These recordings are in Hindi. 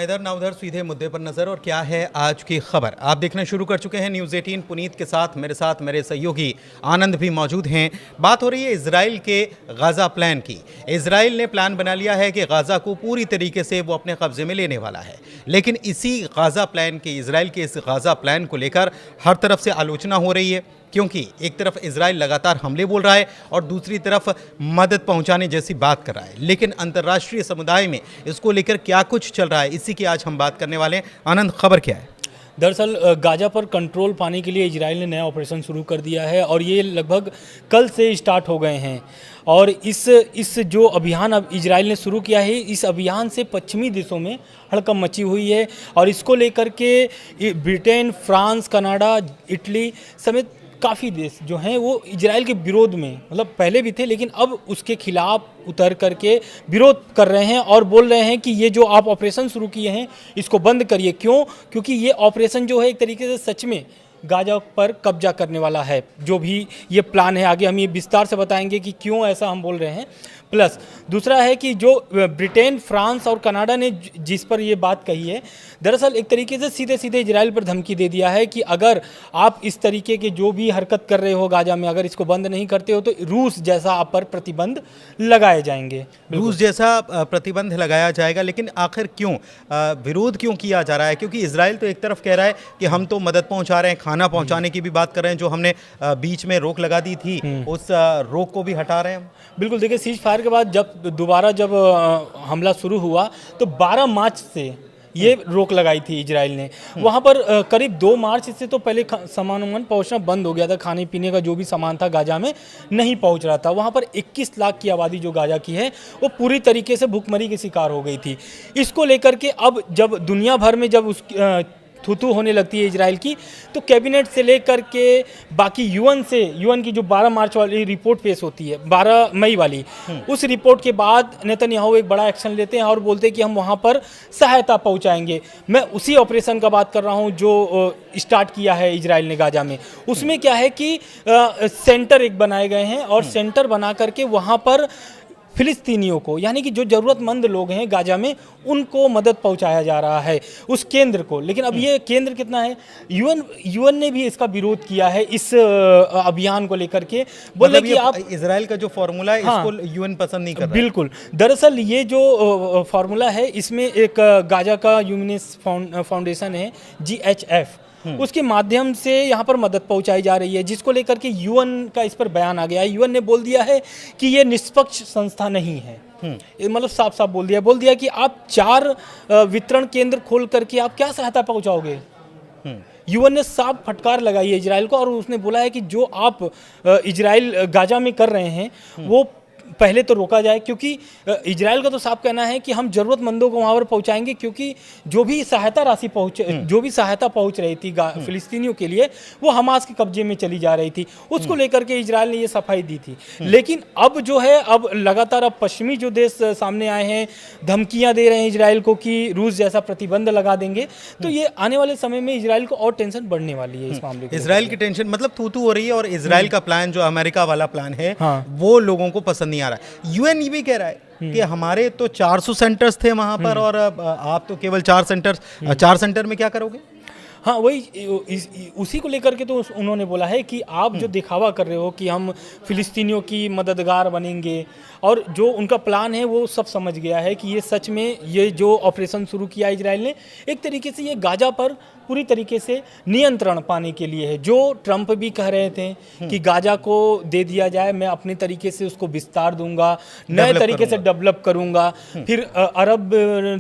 इधर ना उधर, सीधे मुद्दे पर नजर। और क्या है आज की खबर, आप देखना शुरू कर चुके हैं न्यूज़ 18 पुनीत के साथ मेरे सहयोगी आनंद भी मौजूद हैं। बात हो रही है इजराइल के गाज़ा प्लान की। इजराइल ने प्लान बना लिया है कि गाज़ा को पूरी तरीके से वो अपने कब्जे में लेने वाला है, लेकिन इसी गाज़ा प्लान के, इजराइल के इस गाज़ा प्लान को लेकर हर तरफ से आलोचना हो रही है, क्योंकि एक तरफ इजराइल लगातार हमले बोल रहा है और दूसरी तरफ मदद पहुंचाने जैसी बात कर रहा है। लेकिन अंतर्राष्ट्रीय समुदाय में इसको लेकर क्या कुछ चल रहा है, इसी की आज हम बात करने वाले हैं। आनंद, खबर क्या है? दरअसल गाजा पर कंट्रोल पाने के लिए इजराइल ने नया ऑपरेशन शुरू कर दिया है और ये लगभग कल से स्टार्ट हो गए हैं। और इस जो अभियान अब इजराइल ने शुरू किया है, इस अभियान से पश्चिमी देशों में हड़कंप मची हुई है। और इसको लेकर के ब्रिटेन, फ्रांस, कनाडा, इटली समेत काफ़ी देश जो हैं वो इजराइल के विरोध में, मतलब पहले भी थे लेकिन अब उसके खिलाफ उतर करके विरोध कर रहे हैं और बोल रहे हैं कि ये जो आप ऑपरेशन शुरू किए हैं इसको बंद करिए। क्यों? क्योंकि ये ऑपरेशन जो है एक तरीके से सच में गाजा पर कब्जा करने वाला है। जो भी ये प्लान है, आगे हम ये विस्तार से बताएंगे कि क्यों ऐसा हम बोल रहे हैं। प्लस दूसरा है कि जो ब्रिटेन, फ्रांस और कनाडा ने जिस पर ये बात कही है, दरअसल एक तरीके से सीधे सीधे इजराइल पर धमकी दे दिया है कि अगर आप इस तरीके के जो भी हरकत कर रहे हो गाजा में, अगर इसको बंद नहीं करते हो तो रूस जैसा आप पर प्रतिबंध लगाए जाएंगे। रूस जैसा प्रतिबंध लगाया जाएगा। लेकिन आखिर क्यों विरोध क्यों किया जा रहा है? क्योंकि इजराइल तो एक तरफ कह रहा है कि हम तो मदद पहुंचा रहे हैं, खाना पहुंचाने की भी बात कर रहे हैं, जो हमने बीच में रोक लगा दी थी उस रोक को भी हटा रहे हैं। बिल्कुल, देखिए सीज फायर के बाद जब हमला शुरू हुआ तो 12 मार्च से ये रोक लगाई थी इजराइल ने। वहाँ पर करीब 2 मार्च से तो पहले सामान पहुँचना बंद हो गया था। खाने पीने का जो भी सामान था गाजा में नहीं पहुँच रहा था। वहाँ पर 21 लाख की आबादी जो गाजा की है वो पूरी तरीके से भूखमरी की शिकार हो गई थी। इसको लेकर के अब जब दुनिया भर में जब थू होने लगती है इजराइल की, तो कैबिनेट से लेकर के बाकी यूएन की जो 12 मार्च वाली रिपोर्ट पेश होती है, 12 मई वाली, उस रिपोर्ट के बाद नेतन्याहू एक बड़ा एक्शन लेते हैं और बोलते हैं कि हम वहाँ पर सहायता पहुँचाएंगे। मैं उसी ऑपरेशन का बात कर रहा हूँ जो स्टार्ट किया है इजराइल ने गाजा में। उसमें क्या है कि सेंटर एक बनाए गए हैं और सेंटर बना करके वहाँ पर फिलिस्तीनियों को, यानी कि जो ज़रूरतमंद लोग हैं गाजा में, उनको मदद पहुंचाया जा रहा है उस केंद्र को। लेकिन अब ये केंद्र कितना है, यूएन ने भी इसका विरोध किया है इस अभियान को लेकर के। बोले कि आप इजराइल का जो फॉर्मूला है, हाँ, इसको यूएन पसंद नहीं कर रहा। बिल्कुल, दरअसल ये जो फार्मूला है इसमें एक गाजा का ह्यूमनिस्ट फाउंडेशन है GHF, उसके माध्यम से यहाँ पर मदद पहुँचाई जा रही है, जिसको लेकर के यूएन का इस पर बयान आ गया है। यूएन ने बोल दिया है कि ये निष्पक्ष संस्था नहीं है। मतलब साफ साफ बोल दिया कि आप 4 वितरण केंद्र खोल करके आप क्या सहायता पहुँचाओगे। यूएन ने साफ फटकार लगाई है इजराइल को और उसने बोला है कि जो आप इजराइल गाजा में कर रहे हैं वो पहले तो रोका जाए, क्योंकि इजराइल का तो साफ कहना है कि हम ज़रूरतमंदों को वहाँ पर पहुँचाएंगे, क्योंकि जो भी सहायता पहुँच रही थी फिलिस्तीनियों के लिए वो हमास के कब्जे में चली जा रही थी। उसको लेकर के इजराइल ने ये सफाई दी थी। लेकिन अब जो है, अब लगातार अब पश्चिमी जो देश सामने आए हैं, धमकियाँ दे रहे हैं इजराइल को कि रूस जैसा प्रतिबंध लगा देंगे। तो ये आने वाले समय में इजराइल को और टेंशन बढ़ने वाली है इस मामले में। इजराइल की टेंशन मतलब थू हो रही है और इजराइल का प्लान, जो अमेरिका वाला प्लान है, वो लोगों को पसंद नहीं आ रहा है। यूएन ये भी कह रहा है कि हमारे तो 400 सेंटर्स थे वहां पर और आप तो केवल 4 सेंटर में क्या करोगे? हाँ, वही उसी को लेकर के तो उन्होंने बोला है कि आप जो दिखावा कर रहे हो कि हम फिलिस्तीनियों की मददगार बनेंगे, और जो उनका प्लान है वो सब समझ गया है कि ये सच में ये जो ऑपरेशन शुरू किया इजराइल ने, एक तरीके से ये गाजा पर पूरी तरीके से नियंत्रण पाने के लिए है। जो ट्रंप भी कह रहे थे कि गाजा को दे दिया जाए, मैं अपने तरीके से उसको विस्तार दूंगा, नए तरीके से डेवलप करूंगा। फिर अरब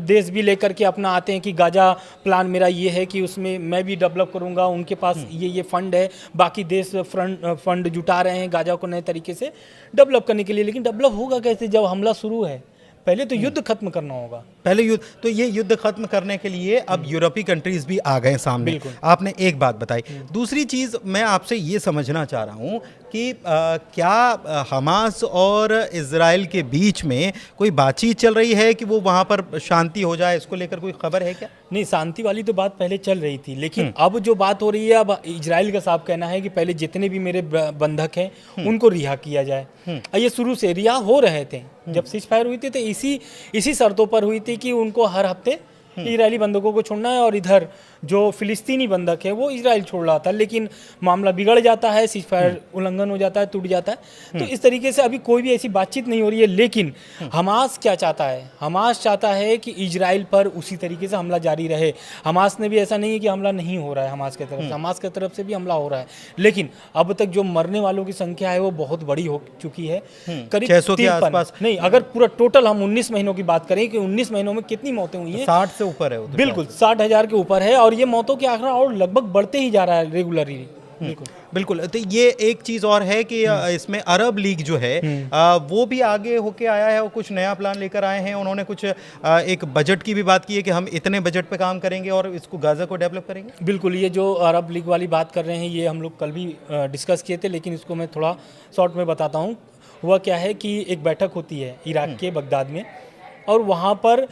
देश भी लेकर के अपना आते हैं कि गाजा प्लान मेरा ये है कि उसमें मैं भी डेवलप करूंगा, उनके पास ये फंड है। बाकी देश फंड जुटा रहे हैं गाजा को नए तरीके से डेवलप करने के लिए। लेकिन डेवलप होगा कैसे जब हमला शुरू है? पहले तो युद्ध खत्म करना होगा। पहले युद्ध, तो ये युद्ध खत्म करने के लिए अब यूरोपीय कंट्रीज भी आ गए सामने। आपने एक बात बताई। दूसरी चीज़ मैं आपसे ये समझना चाह रहा हूँ कि क्या हमास और इजराइल के बीच में कोई बातचीत चल रही है कि वो वहाँ पर शांति हो जाए? इसको लेकर कोई खबर है क्या? नहीं, शांति वाली तो बात पहले चल रही थी, लेकिन अब जो बात हो रही है, अब इजराइल का साफ कहना है कि पहले जितने भी मेरे बंधक हैं उनको रिहा किया जाए। ये शुरू से रिहा हो रहे थे। जब सीज फायर हुई थी तो इसी शर्तों पर हुई थी कि उनको हर हफ्ते इजरायली बंधकों को छोड़ना है और इधर जो फिलिस्तीनी बंधक है वो इजराइल छोड़ रहा था, लेकिन मामला बिगड़ जाता है, सीजफायर उल्लंघन हो जाता है, टूट जाता है। तो इस तरीके से अभी कोई भी ऐसी बातचीत नहीं हो रही है। लेकिन हमास क्या चाहता है? हमास चाहता है कि इजराइल पर उसी तरीके से हमला जारी रहे। हमास ने भी ऐसा नहीं है कि हमला नहीं हो रहा है हमास की तरफ से, हमास की तरफ से भी हमला हो रहा है। लेकिन अब तक जो मरने वालों की संख्या है वो बहुत बड़ी हो चुकी है, करीब 600 के आसपास। नहीं, अगर पूरा टोटल हम 19 महीनों की बात करें कि 19 महीनों में कितनी मौतें हुई हैं, 60 से ऊपर है वो तो। बिल्कुल 60,000 के ऊपर है, और ये मौतों के आंकड़ा और लगभग बढ़ते ही जा रहा है रेगुलरली। बिल्कुल बिल्कुल। तो ये एक चीज़ और है कि इसमें अरब लीग जो है वो भी आगे होके आया है और कुछ नया प्लान लेकर आए हैं। उन्होंने कुछ एक बजट की भी बात की है कि हम इतने बजट पे काम करेंगे और इसको गाज़ा को डेवलप करेंगे। बिल्कुल, ये जो अरब लीग वाली बात कर रहे हैं ये हम लोग कल भी डिस्कस किए थे, लेकिन इसको मैं थोड़ा शॉर्ट में बताता हूँ। हुआ क्या है कि एक बैठक होती है इराक के बगदाद में, और वहाँ पर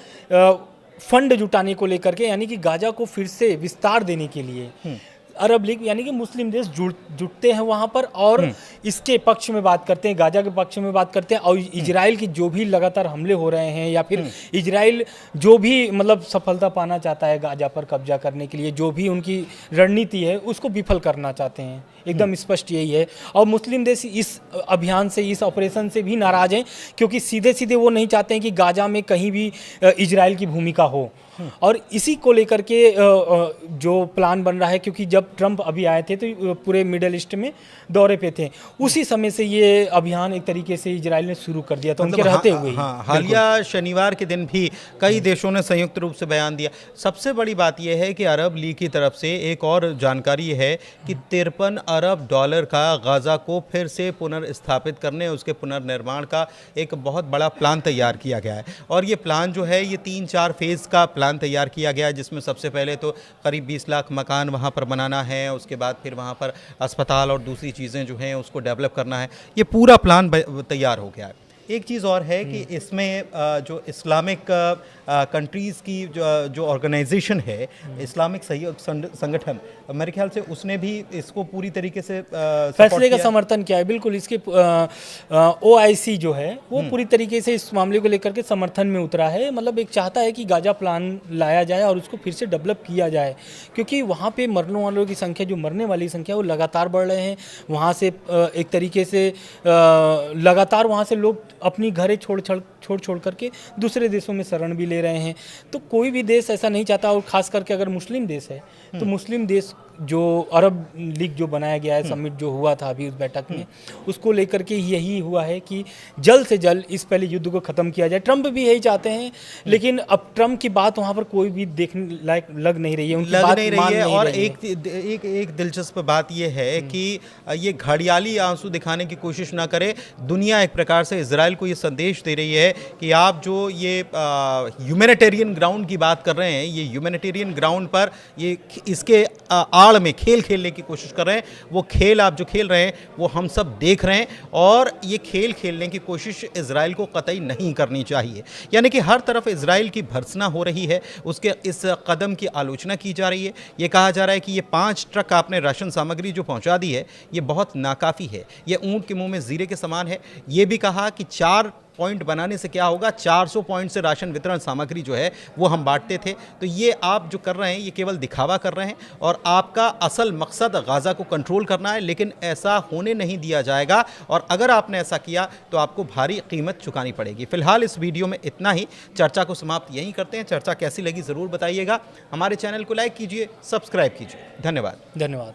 फंड जुटाने को लेकर के, यानी कि गाजा को फिर से विस्तार देने के लिए अरब लीग यानी कि मुस्लिम देश जुटते हैं वहाँ पर, और इसके पक्ष में बात करते हैं, गाजा के पक्ष में बात करते हैं। और इजराइल की जो भी लगातार हमले हो रहे हैं, या फिर इजराइल जो भी मतलब सफलता पाना चाहता है गाजा पर कब्जा करने के लिए, जो भी उनकी रणनीति है उसको विफल करना चाहते हैं, एकदम स्पष्ट यही है। और मुस्लिम देश इस अभियान से, इस ऑपरेशन से भी नाराज हैं, क्योंकि सीधे सीधे वो नहीं चाहते हैं कि गाजा में कहीं भी इजराइल की भूमिका हो। और इसी को लेकर के जो प्लान बन रहा है, क्योंकि जब ट्रंप अभी आए थे तो पूरे मिडल ईस्ट में दौरे पे थे, उसी समय से ये अभियान एक तरीके से इजराइल ने शुरू कर दिया था, उनके रहते हुए ही। हालिया शनिवार के दिन भी कई देशों ने संयुक्त रूप से बयान दिया। सबसे बड़ी बात यह है कि अरब लीग की तरफ से एक और जानकारी है कि 53 अरब डॉलर का गाजा को फिर से पुनर्स्थापित करने, उसके पुनर्निर्माण का एक बहुत बड़ा प्लान तैयार किया गया है। और ये प्लान जो है ये 3-4 फेज़ का प्लान तैयार किया गया है, जिसमें सबसे पहले तो करीब 20 लाख मकान वहाँ पर बनाना है, उसके बाद फिर वहाँ पर अस्पताल और दूसरी चीज़ें जो हैं उसको डेवलप करना है। ये पूरा प्लान तैयार हो गया है। एक चीज़ और है कि इसमें जो इस्लामिक कंट्रीज़ की जो ऑर्गेनाइजेशन है, इस्लामिक सहयोग संगठन, मेरे ख्याल से उसने भी इसको पूरी तरीके से फैसले का समर्थन किया है। बिल्कुल, इसके OIC जो है वो पूरी तरीके से इस मामले को लेकर के समर्थन में उतरा है। मतलब एक चाहता है कि गाजा प्लान लाया जाए और उसको फिर से डेवलप किया जाए, क्योंकि वहाँ पे मरने वालों की संख्या, जो मरने वाली संख्या वो लगातार बढ़ रहे हैं। वहाँ से एक तरीके से लगातार वहाँ से लोग अपनी घरें छोड़ करके दूसरे देशों में शरण भी ले रहे हैं। तो कोई भी देश ऐसा नहीं चाहता, और ख़ास करके अगर मुस्लिम देश है तो मुस्लिम देश जो अरब लीग जो बनाया गया है, समिट जो हुआ था अभी उस बैठक में, उसको लेकर के यही हुआ है कि जल्द से जल्द इस पहले युद्ध को ख़त्म किया जाए। ट्रंप भी यही चाहते हैं, लेकिन अब ट्रंप की बात वहाँ पर कोई भी देखने लायक लग नहीं रही है, उनकी बात मान नहीं और रही है। एक दिलचस्प बात यह है कि ये घड़ियाली आंसू दिखाने की कोशिश ना करे। दुनिया एक प्रकार से इजराइल को ये संदेश दे रही है कि आप जो ये ह्यूमैनिटेरियन ग्राउंड की बात कर रहे हैं, ये ह्यूमैनिटेरियन ग्राउंड पर ये इसके आड़ में खेल खेलने की कोशिश कर रहे हैं। वो खेल आप जो खेल रहे हैं वो हम सब देख रहे हैं, और ये खेल खेलने की कोशिश इजराइल को कतई नहीं करनी चाहिए। यानी कि हर तरफ इजराइल की भर्त्सना हो रही है, उसके इस कदम की आलोचना की जा रही है। ये कहा जा रहा है कि ये 5 ट्रक आपने राशन सामग्री जो पहुंचा दी है ये बहुत नाकाफ़ी है, ये ऊंट के मुंह में जीरे के समान है। ये भी कहा कि 4 पॉइंट बनाने से क्या होगा, 400 पॉइंट से राशन वितरण सामग्री जो है वो हम बांटते थे। तो ये आप जो कर रहे हैं ये केवल दिखावा कर रहे हैं, और आपका असल मकसद गाज़ा को कंट्रोल करना है, लेकिन ऐसा होने नहीं दिया जाएगा। और अगर आपने ऐसा किया तो आपको भारी कीमत चुकानी पड़ेगी। फिलहाल इस वीडियो में इतना ही, चर्चा को समाप्त यहीं करते हैं। चर्चा कैसी लगी ज़रूर बताइएगा। हमारे चैनल को लाइक कीजिए, सब्सक्राइब कीजिए। धन्यवाद।